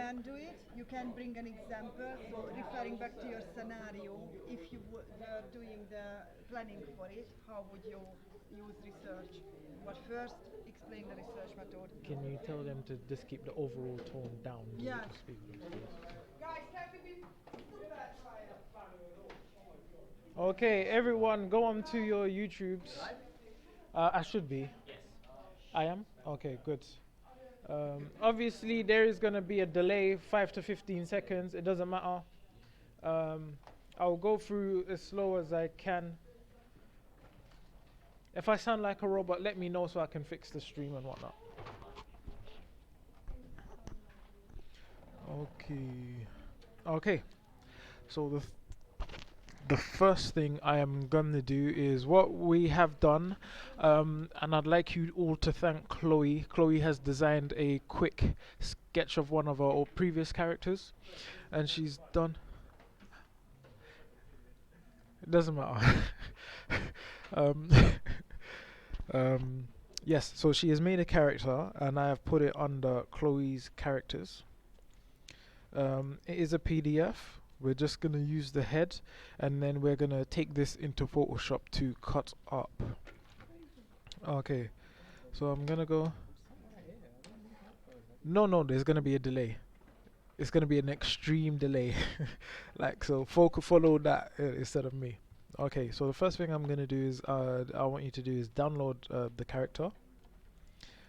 can do it, you can bring an example. So referring back to your scenario, if you were doing the planning for it, how would you use research? But first, explain the research method. Can you tell them to just keep the overall tone down? Do we Yes. just speak with them, please? Guys, can we be super quiet? Okay, everyone, go on to your YouTubes. I should be. I am? Okay, good. Obviously, there is going to be a delay, 5 to 15 seconds. It doesn't matter. Um, I'll go through as slow as I can. If I sound like a robot, let me know so I can fix the stream and whatnot. Okay. Okay. So the first thing I am gonna do is what we have done, and I'd like you all to thank Chloe. Chloe has designed a quick sketch of one of our previous characters, and she's done. It doesn't matter. um, yes, so she has made a character, and I have put it under Chloe's characters. It is a PDF. We're just gonna use the head, and then we're gonna take this into Photoshop to cut up. Okay, so I'm gonna go. No, no, there's gonna be a delay. It's gonna be an extreme delay. Like so, follow that instead of me. Okay, so the first thing I'm gonna do is I want you to do is download the character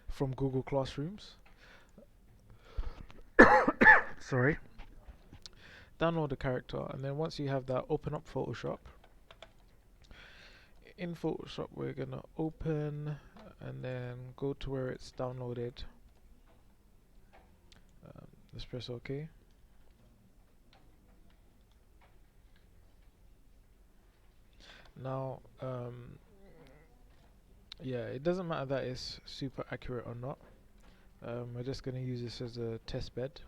from Google Classrooms. Sorry. Download the character, and then once you have that, open up Photoshop. In Photoshop, we're gonna open and then go to where it's downloaded. Let's press OK. Now, yeah, it doesn't matter that it's super accurate or not. We're just gonna use this as a test bed.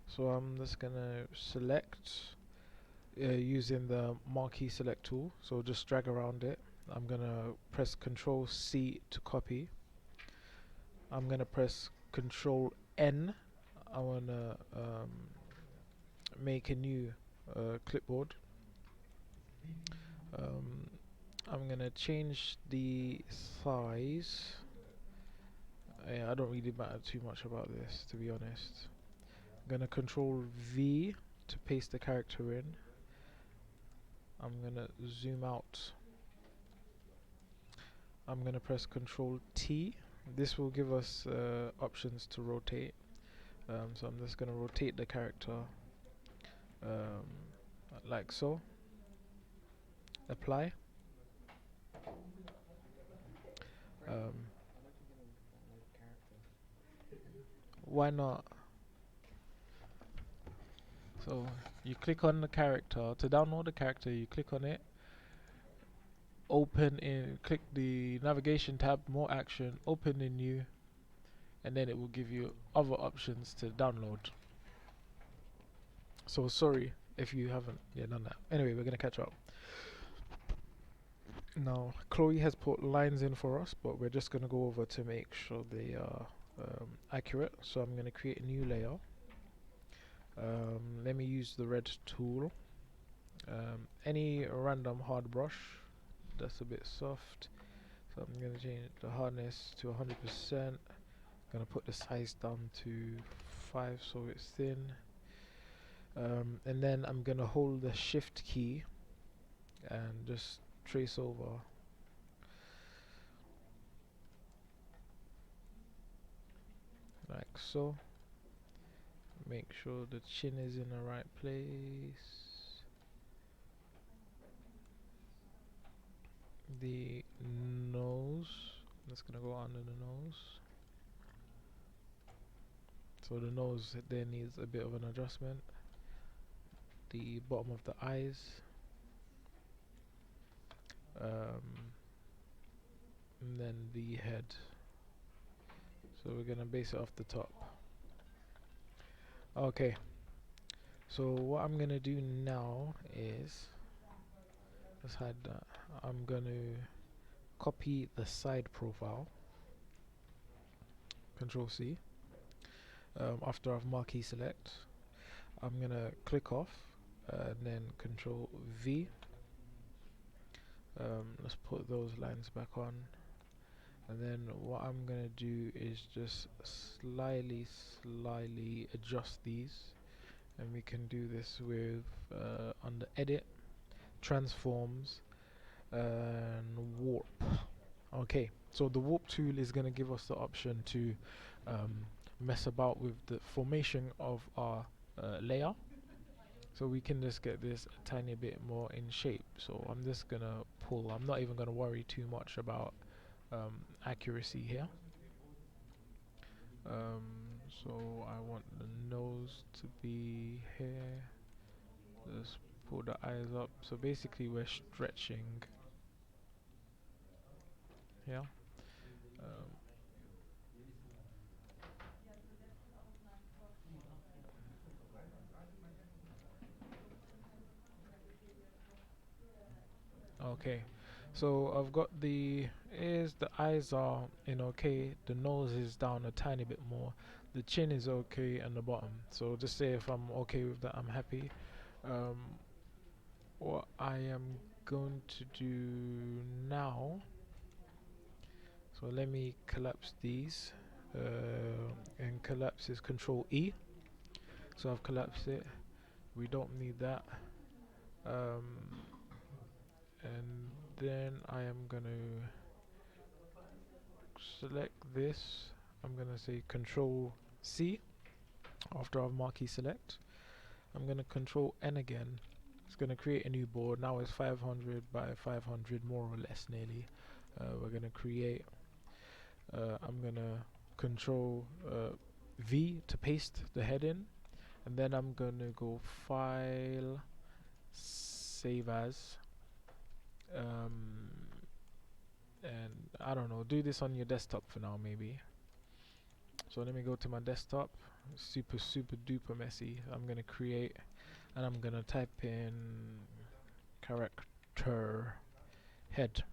So I'm just gonna select using the marquee select tool. So just drag around it. I'm gonna press Control C to copy. I'm gonna press Control N. I wanna make a new clipboard. I'm gonna change the size. Yeah, I don't really matter too much about this, to be honest. I'm gonna Control V to paste the character in. I'm gonna zoom out. I'm gonna press Control T. This will give us options to rotate. So I'm just gonna rotate the character um, like so. Apply. Um, why not? So you click on the character to download the character. You click on it. Open in. Click the navigation tab. More action. Open in new, and then it will give you other options to download. So sorry if you haven't done that. Anyway, we're gonna catch up. Now Chloe has put lines in for us, but we're just gonna go over to make sure they are accurate. So I'm gonna create a new layer. Let me use the red tool. Any random hard brush that's a bit soft. So I'm gonna change the hardness to 100%. Gonna put the size down to 5 so it's thin. And then I'm gonna hold the shift key and just trace over. Like so. Make sure the chin is in the right place. The nose, that's gonna go under the nose. So the nose there needs a bit of an adjustment. The bottom of the eyes. And then the head. So we're gonna base it off the top. Okay. So what I'm gonna do now is, let's hide that. I'm gonna copy the side profile. Control C. After I've marquee select, I'm gonna click off and then Control V. Let's put those lines back on, and then what I'm gonna do is just slightly adjust these, and we can do this with under Edit, Transforms, and Warp. Okay, so the Warp tool is gonna give us the option to mess about with the formation of our layer, so we can just get this a tiny bit more in shape. So I'm just gonna pull. I'm not even gonna worry too much about accuracy here. So I want the nose to be here. Just pull the eyes up. So basically we're stretching. Yeah. Okay, so I've got the ears, the eyes are in okay, the nose is down a tiny bit more, the chin is okay, and the bottom. So just say if I'm okay with that, I'm happy. Um, what I am going to do now, so let me collapse these, and collapse is Control E. So I've collapsed it. We don't need that. And then I am gonna select this. I'm gonna say Control C after I've marquee select. I'm gonna Control N again. It's gonna create a new board. Now it's 500 by 500, more or less, nearly. We're gonna create. I'm gonna Control V to paste the head in, and then I'm gonna go File, Save As. And I don't know, do this on your desktop for now maybe. So let me go to my desktop. Super duper messy. I'm gonna create, and I'm gonna type in character head.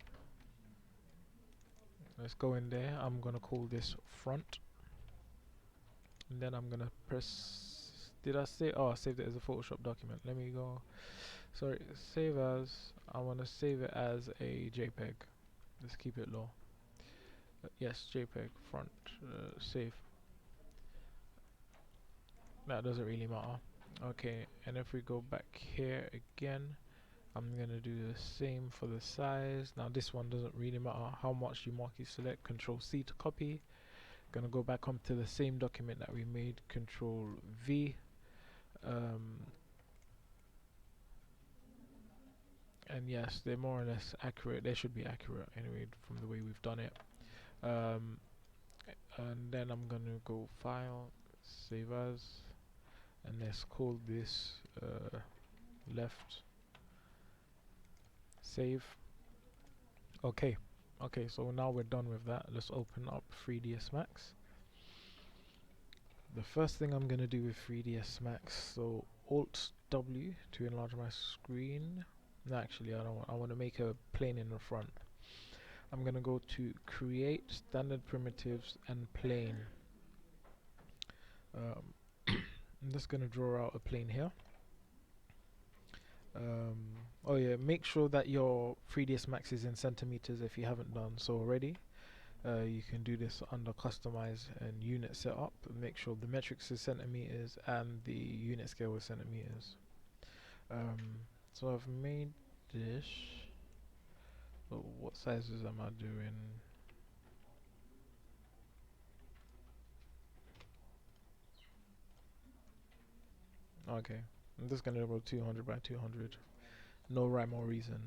Let's go in there. I'm gonna call this front, and then I'm gonna press, did I say, oh, I saved it as a Photoshop document. Let me go, sorry, save as, I want to save it as a JPEG. Let's keep it low. Yes, JPEG front, save. That doesn't really matter. Okay, and if we go back here again, I'm gonna do the same for the size. Now this one doesn't really matter how much you marquee select. Control C to copy. Gonna go back onto the same document that we made. Control V. And yes, they're more or less accurate. They should be accurate anyway from the way we've done it. And then I'm gonna go File, Save As, and let's call this left. Save. Okay, so now we're done with that. Let's open up 3ds Max. The first thing I'm gonna do with 3ds Max, so Alt W to enlarge my screen. No, actually I don't want, I want to make a plane in the front. I'm gonna go to create standard primitives and plane. I'm just gonna draw out a plane here. Oh yeah, make sure that your 3ds Max is in centimeters if you haven't done so already. You can do this under customize and unit setup. Make sure the metrics is centimeters and the unit scale is centimeters. So I've made this. So what sizes am I doing? Okay, I'm just gonna go 200 by 200. No rhyme or reason.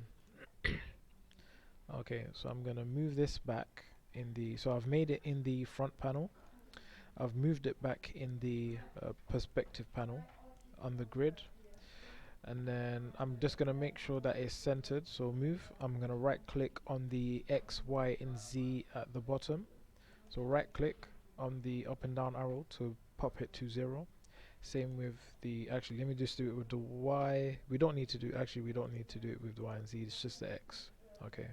Okay, so I'm gonna move this back in the, so I've made it in the front panel. I've moved it back in the perspective panel on the grid, and then I'm just gonna make sure that it's centered. So move, I'm gonna right click on the X, Y, and Z at the bottom. So right click on the up and down arrow to pop it to 0. Same with the, actually let me just do it with the Y. We don't need to do, actually we don't need to do it with the Y and Z, it's just the X. Okay.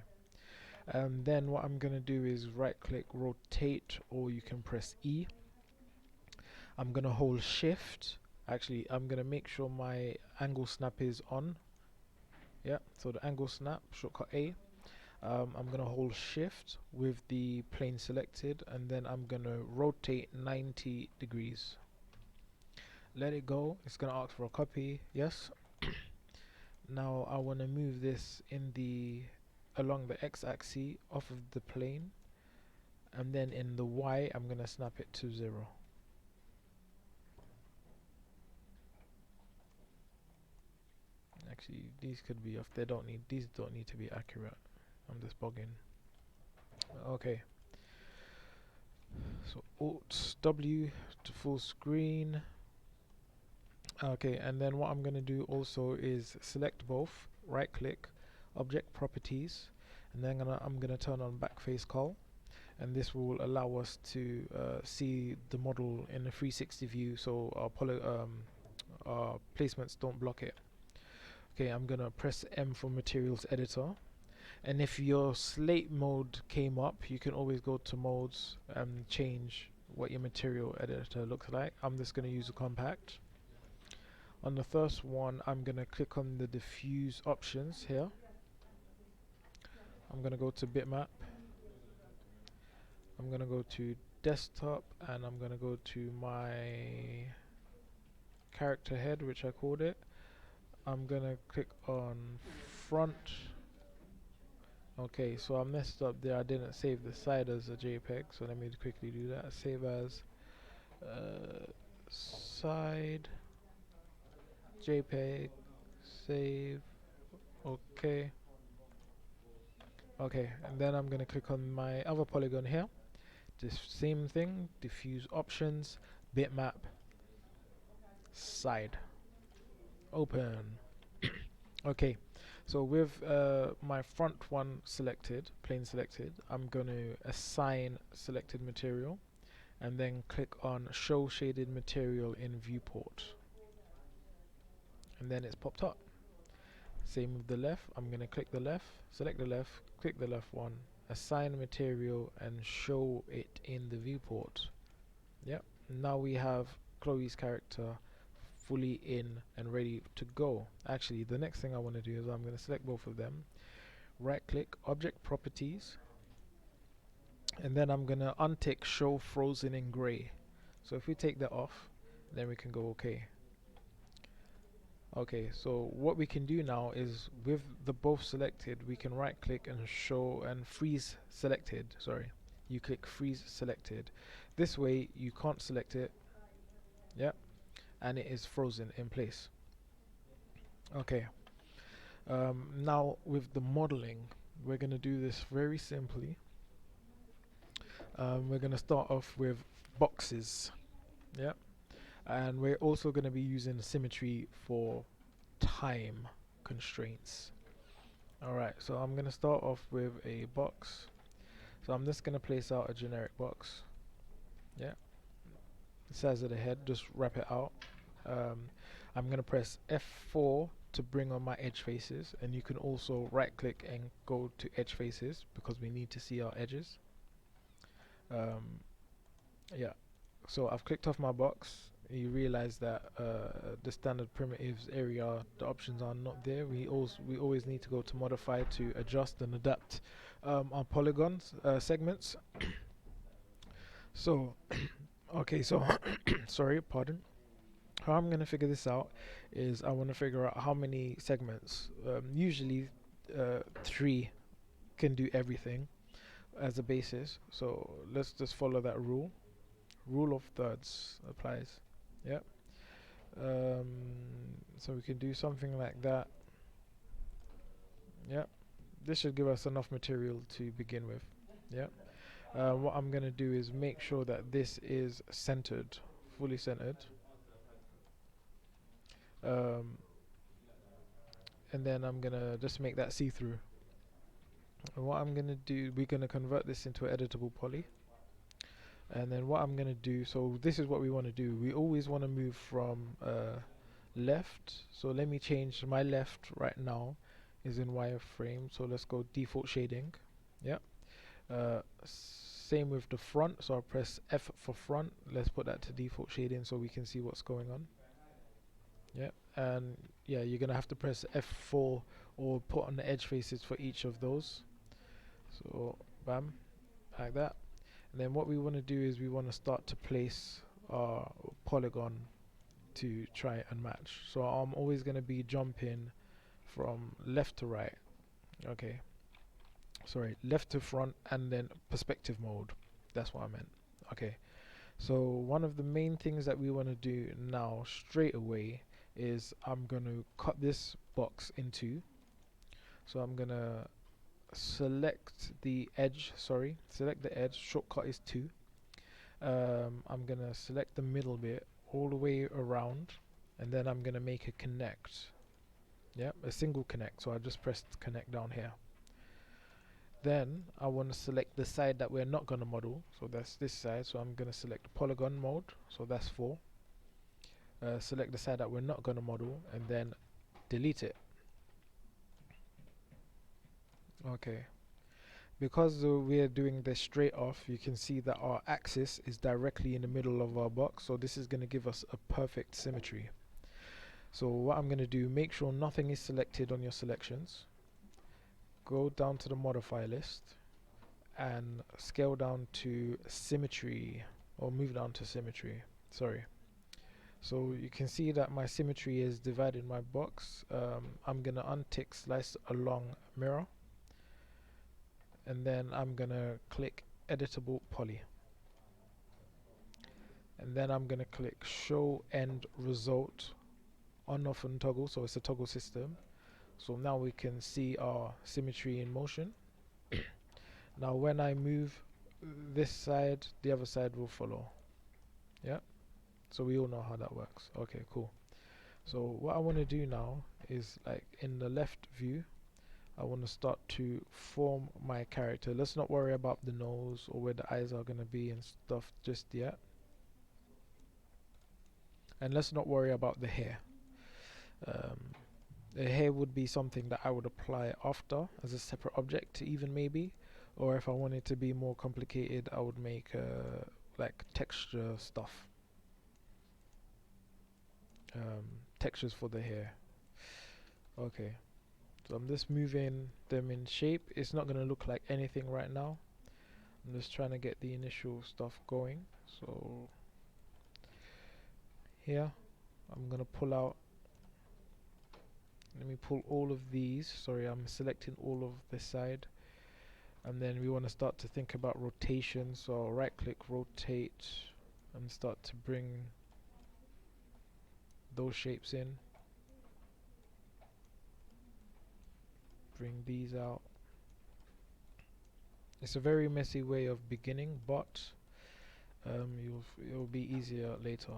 Then what I'm gonna do is right click, rotate, or you can press E. I'm gonna hold shift. Actually, I'm gonna make sure my angle snap is on. Yeah, so the angle snap, shortcut A. I'm gonna hold shift with the plane selected, and then I'm gonna rotate 90 degrees. Let it go. It's gonna ask for a copy. Yes. Now I want to move this in the along the x-axis off of the plane, and then in the y I'm gonna snap it to 0. Actually, these could be off. These don't need to be accurate. I'm just bugging. Okay. So Alt W to full screen. Okay, and then what I'm gonna do also is select both, right click, object properties, and then I'm gonna turn on backface cull, and this will allow us to see the model in a 360 view, so our placements don't block it. Okay, I'm gonna press M for materials editor, and if your slate mode came up, you can always go to modes and change what your material editor looks like. I'm just gonna use a compact. On the first one, I'm gonna click on the diffuse options here. I'm gonna go to bitmap. I'm gonna go to desktop, and I'm gonna go to my character head, which I called it. I'm gonna click on front. Okay, so I messed up there. I didn't save the side as a JPEG, so let me quickly do that. Save as side JPEG. Save. Okay. Okay, and then I'm gonna click on my other polygon here. This same thing, diffuse options, bitmap, side, open. Okay, so with my front one selected, plane selected, I'm gonna assign selected material, and then click on show shaded material in viewport, and then it's popped up. Same with the left. I'm gonna click the left, select the left, click the left one, assign material, and show it in the viewport. Yep, now we have Chloe's character fully in and ready to go. Actually, the next thing I want to do is I'm going to select both of them, right click, object properties, and then I'm going to untick show frozen in gray. So if we take that off, then we can go OK. Okay, so what we can do now is with the both selected, we can right click and show and freeze selected. Sorry, you click freeze selected. This way you can't select it. Yep, and it is frozen in place. Okay, now with the modeling, we're going to do this very simply. We're going to start off with boxes. Yep, and we're also going to be using symmetry for time constraints. Alright, so I'm going to start off with a box. So I'm just going to place out a generic box. Yeah, the size of the head, just wrap it out. I'm going to press F4 to bring on my edge faces, and you can also right click and go to edge faces because we need to see our edges. Yeah, so I've clicked off my box. You realize that the standard primitives area, the options are not there. We always need to go to modify to adjust and adapt our polygons segments. So okay, so sorry, pardon. How I'm gonna figure this out is I want to figure out how many segments. Usually 3 can do everything as a basis, so let's just follow that rule. Rule of thirds applies. Yep. So we can do something like that. Yep, this should give us enough material to begin with. Yep. What I'm gonna do is make sure that this is centered, fully centered, and then I'm gonna just make that see-through. And what I'm gonna do, we're gonna convert this into an editable poly. And then what I'm gonna do, so this is what we want to do. We always want to move from left. So let me change my left right now is in wireframe. So let's go default shading. Yep. same with the front, so I'll press F for front. Let's put that to default shading so we can see what's going on. Yeah, and yeah, you're gonna have to press F4 or put on the edge faces for each of those. So bam, like that. And then what we want to do is we want to start to place our polygon to try and match. So I'm always going to be jumping from left to right. Okay, sorry, left to front, and then perspective mode. That's what I meant. Okay, so one of the main things that we want to do now straight away is I'm going to cut this box in two. So I'm going to select the edge, select the edge, shortcut is 2. I'm going to select the middle bit all the way around, and then I'm going to make a connect. Yep, a single connect, so I just pressed connect down here. Then I want to select the side that we're not going to model, so that's this side, so I'm going to select polygon mode, so that's 4. Select the side that we're not going to model, and then delete it. Okay, because we're doing this straight off, you can see that our axis is directly in the middle of our box, so this is going to give us a perfect symmetry. So what I'm going to do, make sure nothing is selected on your selections, go down to the modify list and scale down to symmetry, or move down to symmetry, sorry. So you can see that my symmetry is divided my box. I'm going to untick slice along mirror, and then I'm gonna click editable poly, and then I'm gonna click show end result on off and toggle, so it's a toggle system. So now we can see our symmetry in motion. Now when I move this side, the other side will follow. Yeah, so we all know how that works. Okay, cool. So what I want to do now is, like in the left view, I want to start to form my character. Let's not worry about the nose or where the eyes are going to be and stuff just yet. And let's not worry about the hair. The hair would be something that I would apply after as a separate object even, maybe. Or if I wanted to be more complicated, I would make like texture stuff. Textures for the hair. Okay. So I'm just moving them in shape. It's not going to look like anything right now. I'm just trying to get the initial stuff going. So here I'm going to pull out, let me pull all of these. Sorry, I'm selecting all of this side. And then we want to start to think about rotation. So I'll right click, rotate, and start to bring those shapes in. Bring these out. It's a very messy way of beginning, but it'll be easier later.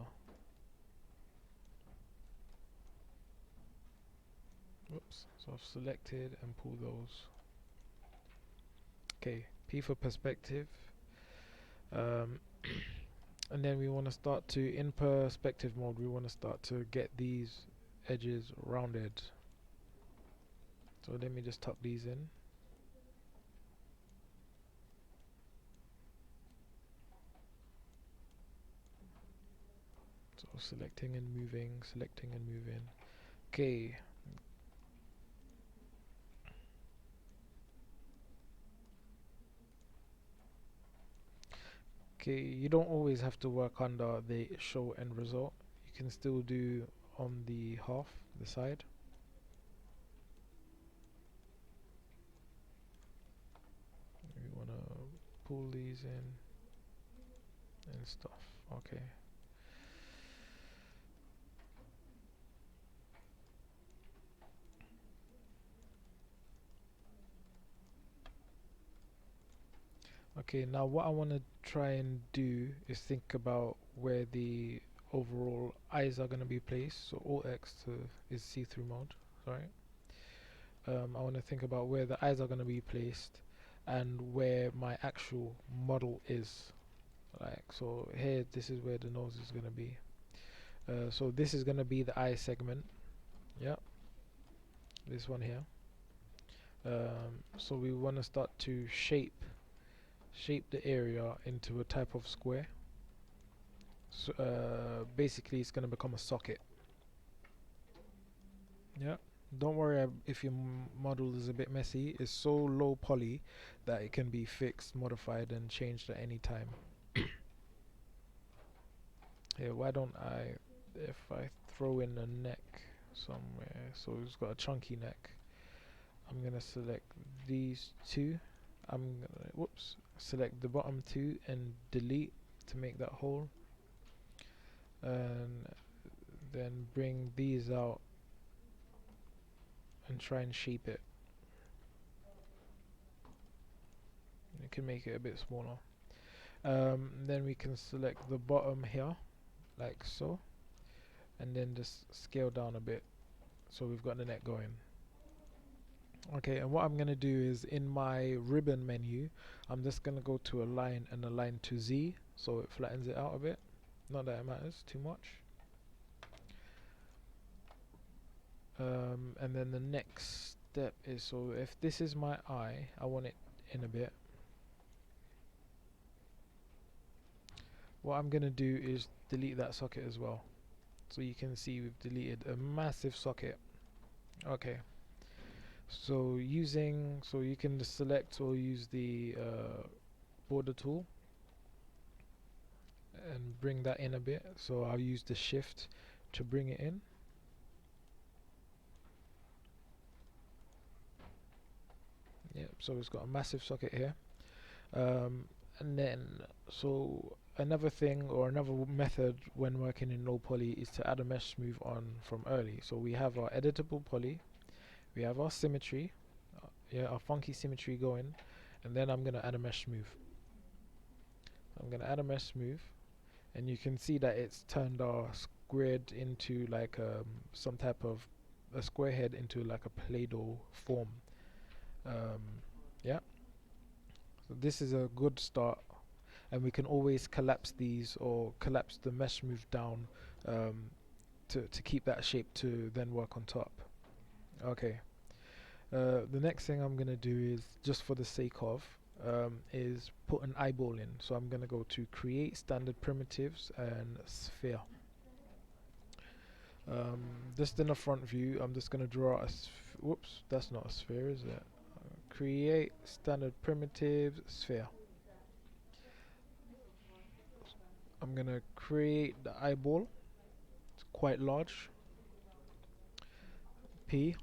Whoops. So I've selected and pull those. Okay, P for perspective. And then we want to start to, in perspective mode, we want to start to get these edges rounded. So let me just tuck these in. So selecting and moving, selecting and moving. Okay. Okay, you don't always have to work under the show end result. You can still do on the half, the side. We want to pull these in and stuff. Okay. Okay, now what I want to try and do is think about where the overall eyes are going to be placed. So Alt X is see-through mode, sorry. I want to think about where the eyes are going to be placed and where my actual model is. Like, so here, this is where the nose is going to be. So this is going to be the eye segment. Yeah, this one here. So we want to start to shape shape the area into a type of square. So basically it's going to become a socket. Yeah, don't worry if your model is a bit messy. It's so low poly that it can be fixed, modified and changed at any time. Here, why don't I, if I throw in a neck somewhere, so it's got a chunky neck, I'm gonna select these two. I'm gonna, whoops, select the bottom two and delete to make that whole, and then bring these out and try and shape it. You can make it a bit smaller. Then we can select the bottom here like so, and then just scale down a bit so we've got the neck going. Okay, and what I'm gonna do is in my ribbon menu, I'm just gonna go to align and align to Z, so it flattens it out a bit. Not that it matters too much. And then the next step is, so if this is my eye, I want it in a bit. What I'm gonna do is delete that socket as well, so you can see we've deleted a massive socket. Okay, so you can just select or use the border tool and bring that in a bit. So I'll use the shift to bring it in. Yep, so it's got a massive socket here. And then, so another thing or another method when working in low poly is to add a mesh smooth on from early. So we have our editable poly, we have our symmetry, yeah, our funky symmetry going, and then I'm gonna add a mesh smooth. I'm gonna add a mesh smooth, and you can see that it's turned our squared into like some type of a square head into like a Play-Doh form. Yeah, so this is a good start, and we can always collapse these or collapse the mesh smooth down to keep that shape to then work on top. Okay, the next thing I'm gonna do is, just for the sake of, is put an eyeball in. So I'm gonna go to create standard primitives and sphere. Just in the front view, I'm just gonna draw a whoops, that's not a sphere, is it? Create standard primitives sphere. I'm gonna create the eyeball. It's quite large. P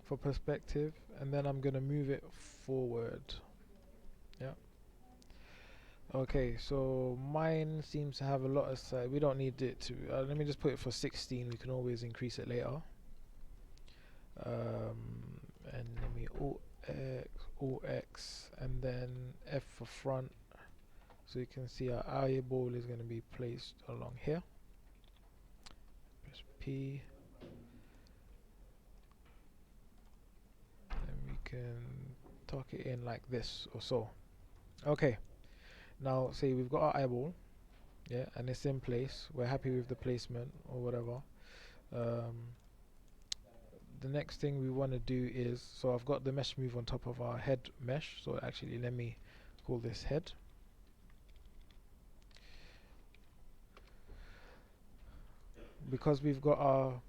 for perspective, and then I'm gonna move it forward. Yeah. Okay, so mine seems to have a lot of size. We don't need it to. Let me just put it for 16. We can always increase it later. And let me Alt X, and then F for front. So you can see our eyeball is going to be placed along here. Press P. And we can tuck it in like this or so. Okay. Now say we've got our eyeball, yeah, and it's in place. We're happy with the placement or whatever. The next thing we want to do is, so I've got the mesh smooth on top of our head mesh. So actually, let me call this head. Because we've got our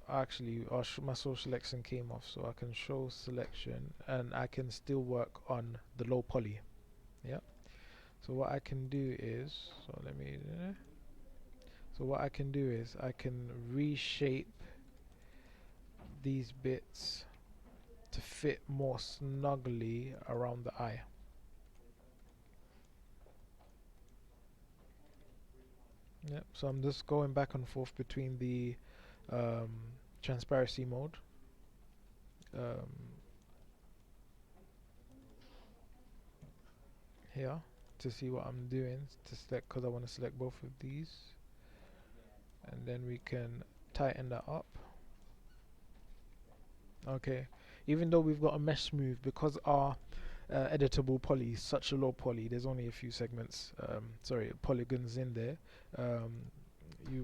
actually my source selection came off, so I can show selection and I can still work on the low poly. Yeah, so what I can do is, I can reshape these bits to fit more snugly around the eye. Yep, so I'm just going back and forth between the transparency mode, here to see what I'm doing, to select, because I want to select both of these, and then we can tighten that up. Okay, even though we've got a mesh smooth, because our editable poly is such a low poly, there's only a few segments, polygons in there.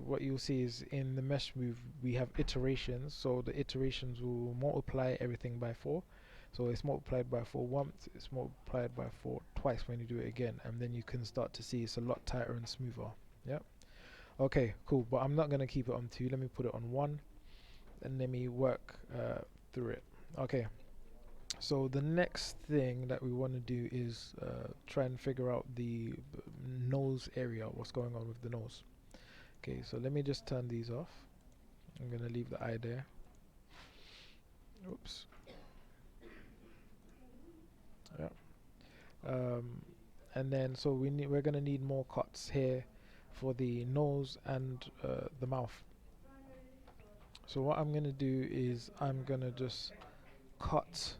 What you'll see is in the mesh smooth we have iterations, so the iterations will multiply everything by 4. So it's multiplied by 4 once, it's multiplied by 4 twice when you do it again, and then you can start to see it's a lot tighter and smoother. Yep. Okay, cool, but I'm not going to keep it on 2. Let me put it on 1 and let me work through it. Okay, so the next thing that we want to do is try and figure out the nose area, what's going on with the nose. Okay, so let me just turn these off. I'm going to leave the eye there. Oops. Yeah. And then so we're going to need more cuts here for the nose and the mouth. So what I'm going to do is I'm going to just cut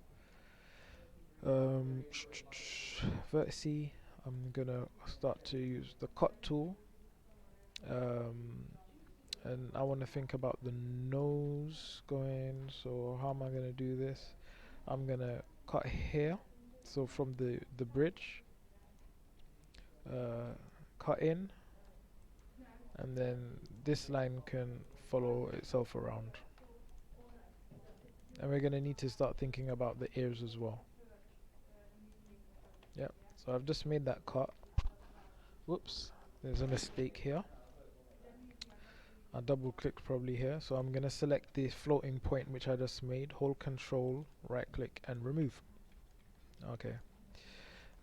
vertice. I'm going to start to use the cut tool, and I want to think about the nose going. So how am I going to do this? I'm going to cut here, so from the bridge, cut in, and then this line can follow itself around. And we're going to need to start thinking about the ears as well. Yep, so I've just made that cut. Whoops, there's a mistake here. I double clicked probably here, so I'm going to select the floating point which I just made, hold control, right click and remove. Okay,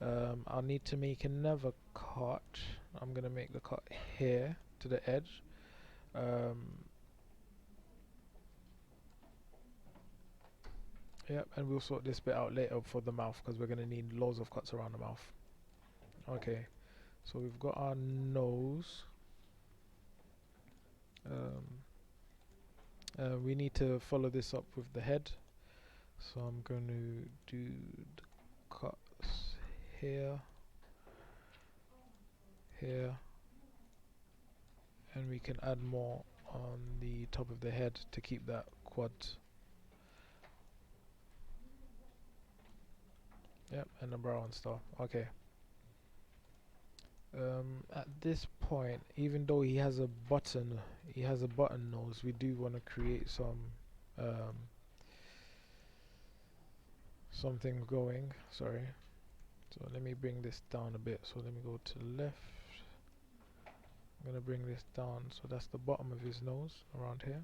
I'll need to make another cut. I'm going to make the cut here to the edge. Yep, and we'll sort this bit out later for the mouth, because we're going to need loads of cuts around the mouth. Okay, so we've got our nose. We need to follow this up with the head, so I'm going to do the cuts here, here, and we can add more on the top of the head to keep that quad. Yep, and the brow and stuff. Okay. At this point, even though he has a button nose, we do want to create some something going. Sorry. So let me bring this down a bit. So let me go to the left. I'm gonna bring this down. So that's the bottom of his nose around here.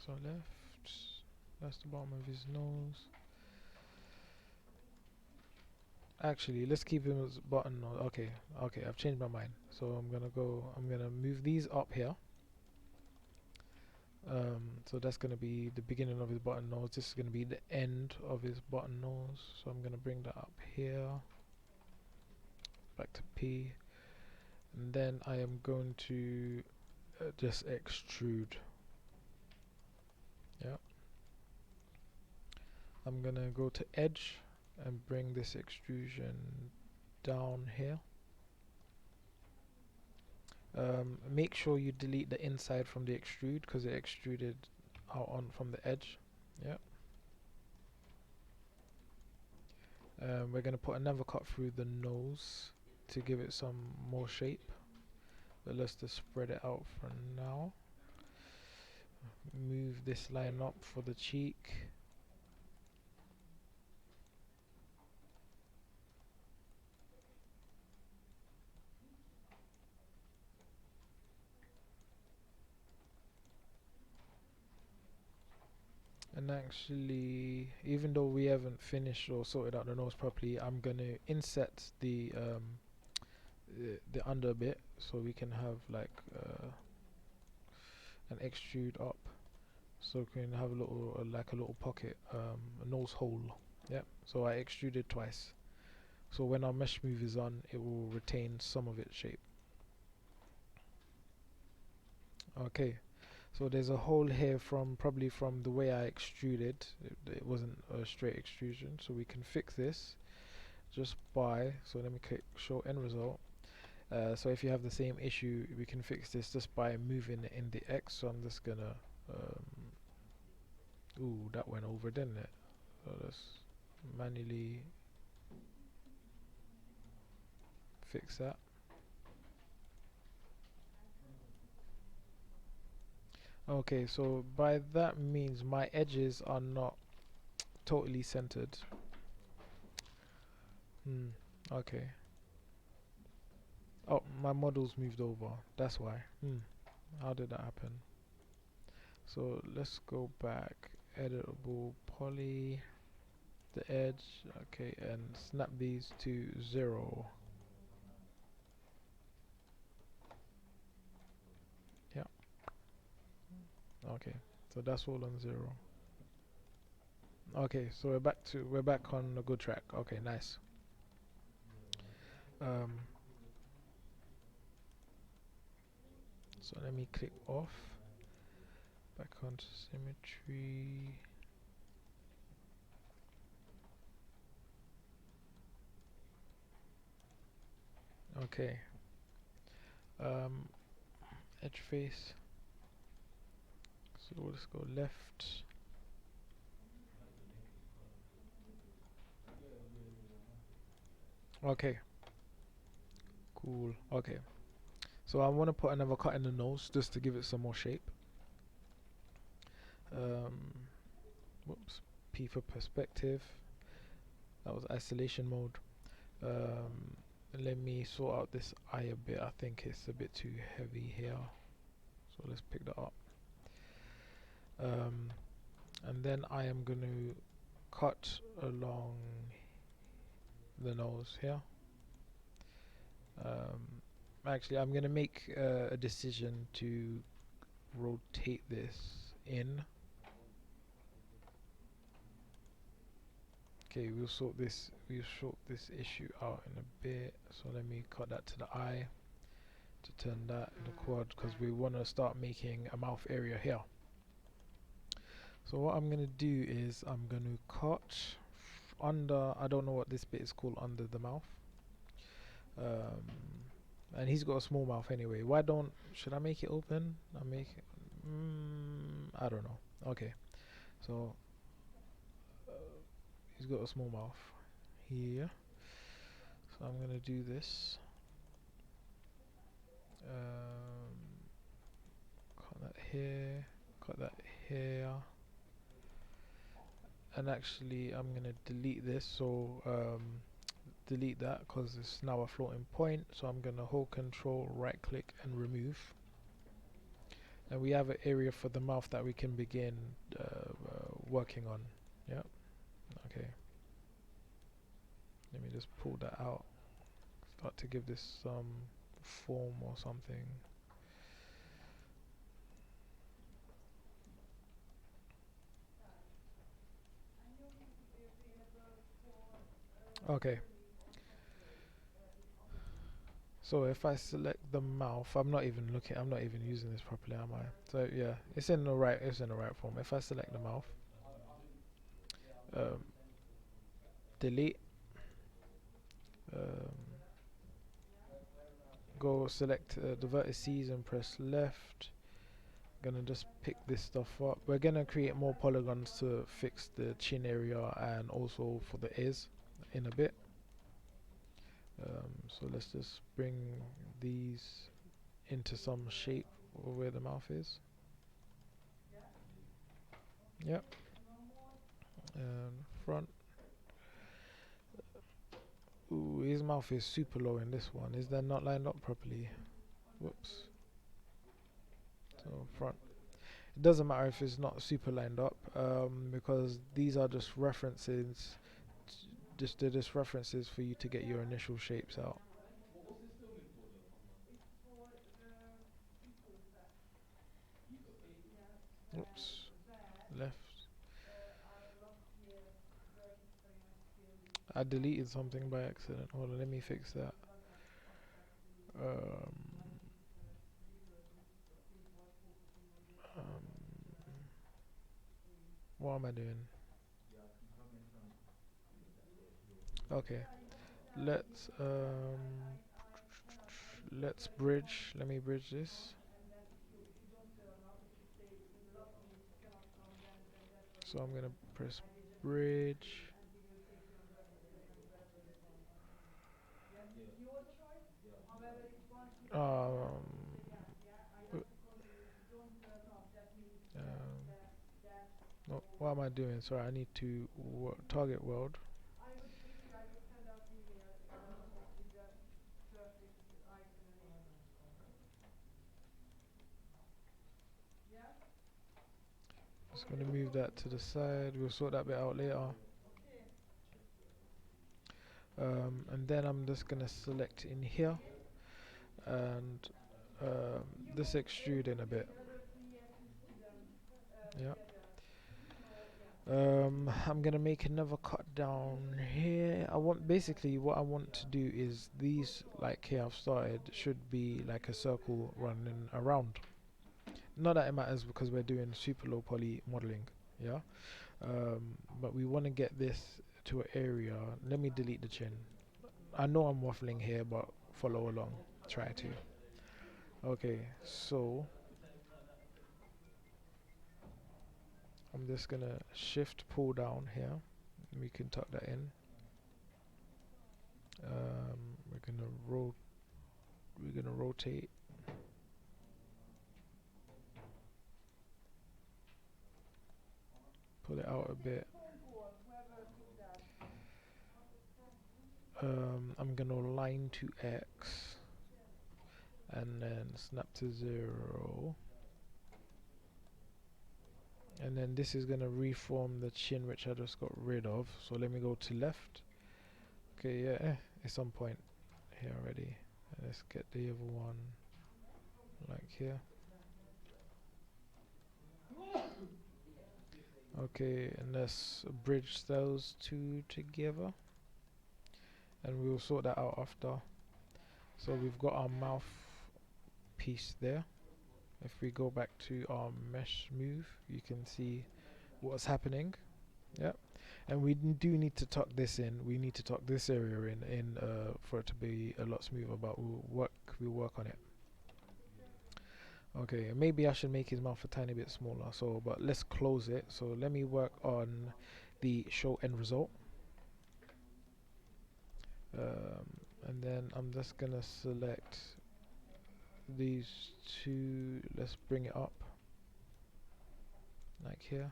So left. That's the bottom of his nose. Actually, let's keep him as button nose. Okay, I've changed my mind. So I'm gonna move these up here. So that's gonna be the beginning of his button nose. This is gonna be the end of his button nose. So I'm gonna bring that up here. Back to P. And then I am going to just extrude. Yeah. I'm gonna go to edge and bring this extrusion down here. Make sure you delete the inside from the extrude, because it extruded out on from the edge. Yeah. We're gonna put another cut through the nose to give it some more shape, but let's just spread it out for now. Move this line up for the cheek. And actually, even though we haven't finished or sorted out the nose properly, I'm gonna inset the under bit, so we can have like an extrude up, so we can have a little like a little pocket, a nose hole. Yep. So I extruded twice, so when our mesh move is on, it will retain some of its shape. Okay. So there's a hole here probably from the way I extruded. It wasn't a straight extrusion, so we can fix this just by, so let me click show end result. So if you have the same issue, we can fix this just by moving it in the X. So I'm just gonna ooh, that went over, didn't it? So let's manually fix that. Okay, so by that means my edges are not totally centered. Okay. Oh, my model's moved over. That's why. How did that happen? So let's go back. Editable poly, the edge. Okay, and snap these to 0. Yeah. Okay. So that's all on 0. Okay, so we're back on a good track. Okay, nice. Um, so let me click off. Back onto symmetry. Okay. Um, edge face. So let's go left. Okay. Cool. Okay. So I want to put another cut in the nose just to give it some more shape. Whoops. P for perspective. That was isolation mode. Let me sort out this eye a bit. I think it's a bit too heavy here. So let's pick that up. And then I am going to cut along the nose here. Actually, I'm going to make a decision to rotate this in. Okay, we'll sort this issue out in a bit. So let me cut that to the eye to turn that in the quad, because we want to start making a mouth area here. So what I'm going to do is I'm going to cut under, I don't know what this bit is called, under the mouth. And he's got a small mouth anyway. Should I make it open? I don't know. Okay, so he's got a small mouth here. So I'm gonna do this. Cut that here, cut that here. And actually I'm gonna delete this, so delete that because it's now a floating point. So I'm gonna hold control, right click and remove. And we have an area for the mouth that we can begin working on. Yep. Okay. Let me just pull that out. Start to give this some form or something. Okay. So if I select the mouth, I'm not even using this properly, am I? So yeah, it's in the right form. If I select the mouth, delete, um, go select the vertices and press left. Gonna just pick this stuff up. We're gonna create more polygons to fix the chin area and also for the ears in a bit. So let's just bring these into some shape where the mouth is. Yep. And front. Ooh, his mouth is super low in this one. Is that not lined up properly? Whoops. So front. It doesn't matter if it's not super lined up, because these are just references. They're just references for you to get your initial shapes out. Oops. Left. I deleted something by accident. Hold on, let me fix that. Um, um, what am I doing? Okay, let's bridge. Let me bridge this. So I'm gonna press bridge. Um, Oh, what am I doing? Sorry, I need to target world. Just gonna move that to the side. We'll sort that bit out later. And then I'm just gonna select in here and this extrude in a bit. Yeah. I'm gonna make another cut down here. I want basically what I want to do is these, like here I've started, should be like a circle running around. Not that it matters because we're doing super low poly modeling, yeah. But we want to get this to an area. Let me delete the chin. I know I'm waffling here, but follow along. Try to. Okay, so I'm just gonna shift pull down here. We can tuck that in. We're gonna rotate. Pull it out a bit. I'm gonna line to X and then snap to 0. And then this is gonna reform the chin which I just got rid of. So let me go to left. Okay, yeah, it's on point here already. And let's get the other one like here. Okay, and let's bridge those two together. And we'll sort that out after. So we've got our mouth piece there. If we go back to our mesh move, you can see what's happening. Yep. And we do need to tuck this in. We need to tuck this area in for it to be a lot smoother, but we'll work on it. Okay, maybe I should make his mouth a tiny bit smaller. So, but let's close it. So let me work on the show end result. And then I'm just gonna select these two. Let's bring it up like here.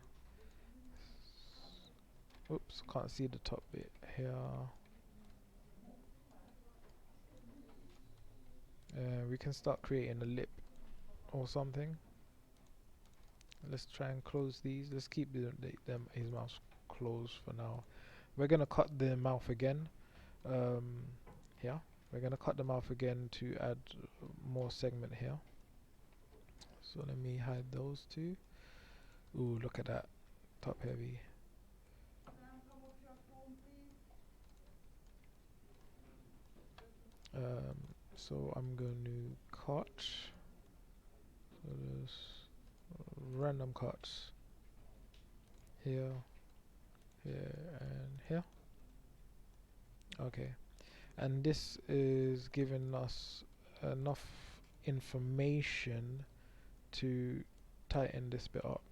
Oops, can't see the top bit here. We can start creating a lip or something. Let's try and close these. Let's keep his mouth closed for now. We're gonna cut the mouth again. Yeah, we're gonna cut the mouth again to add more segment here. So let me hide those two. Ooh, look at that, top heavy. So I'm going to cut. So there's random cuts here, here, and here. Okay, and this is giving us enough information to tighten this bit up.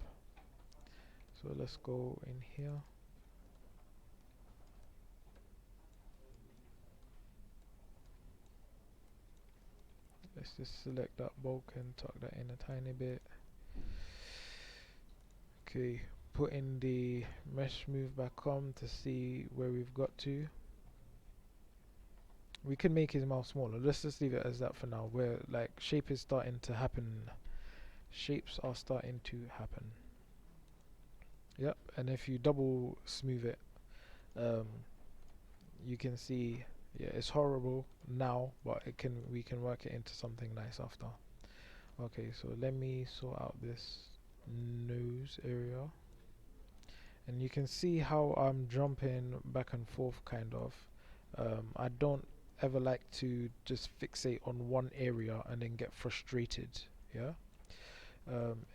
So let's go in here. Let's just select that bulk and tuck that in a tiny bit. Okay, put in the mesh move back on to see where we've got to. We can make his mouth smaller. Let's just leave it as that for now. Where like shape is starting to happen. Shapes are starting to happen. Yep, and if you double smooth it, you can see, yeah, it's horrible now, but we can work it into something nice after. Okay, so let me sort out this nose area, and you can see how I'm jumping back and forth kind of. I don't ever like to just fixate on one area and then get frustrated. Yeah,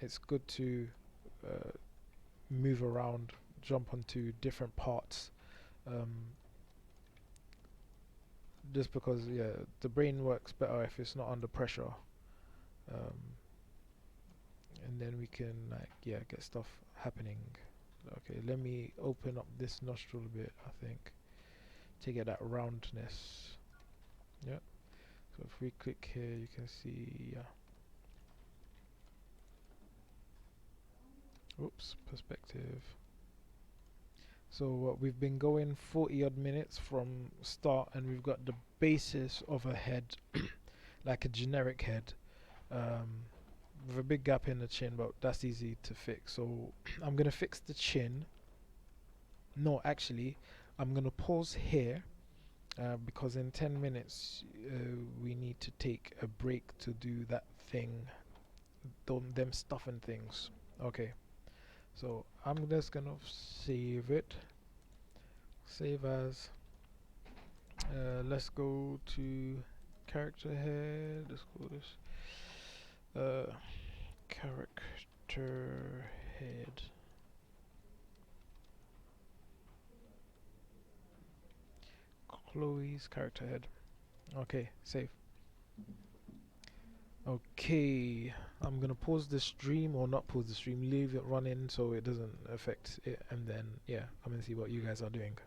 it's good to move around, jump onto different parts, just because, yeah, the brain works better if it's not under pressure. And then we can, like, yeah, get stuff happening. Okay, let me open up this nostril a bit, I think, to get that roundness. Yeah, so if we click here, you can see, yeah. Oops, perspective. So we've been going 40 odd minutes from start, and we've got the basis of a head, like a generic head, with a big gap in the chin, but that's easy to fix. So I'm gonna fix the chin. No, actually, I'm gonna pause here because in 10 minutes we need to take a break to do that thing, them stuffing things. Okay, so I'm just gonna save it. Save as. Let's go to character head. Let's call this character head. Chloe's character head. Okay, save. Okay, I'm gonna pause the stream, or not pause the stream, leave it running so it doesn't affect it, and then yeah, come and see what you guys are doing.